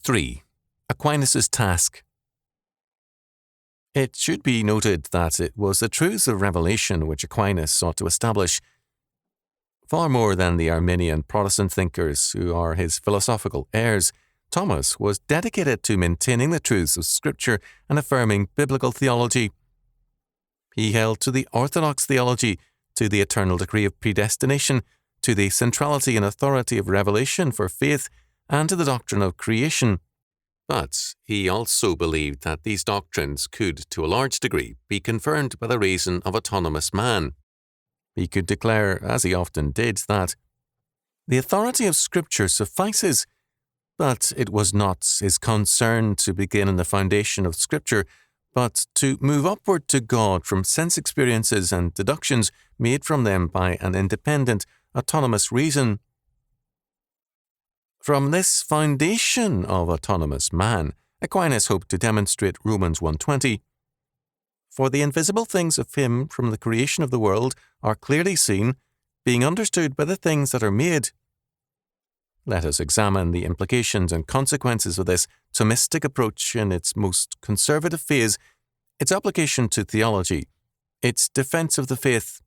3. Aquinas' task. It should be noted that it was the truths of revelation which Aquinas sought to establish, far more than the Arminian Protestant thinkers who are his philosophical heirs. Thomas was dedicated to maintaining the truths of Scripture and affirming biblical theology. He held to the orthodox theology, to the eternal decree of predestination, to the centrality and authority of revelation for faith, and to the doctrine of creation. But he also believed that these doctrines could, to a large degree, be confirmed by the reason of autonomous man. He could declare, as he often did, that the authority of Scripture suffices, but it was not his concern to begin in the foundation of Scripture, but to move upward to God from sense experiences and deductions made from them by an independent, autonomous reason. From this foundation of autonomous man, Aquinas hoped to demonstrate Romans 1:20. For the invisible things of him from the creation of the world are clearly seen, being understood by the things that are made. Let us examine the implications and consequences of this Thomistic approach in its most conservative phase, its application to theology, its defense of the faith,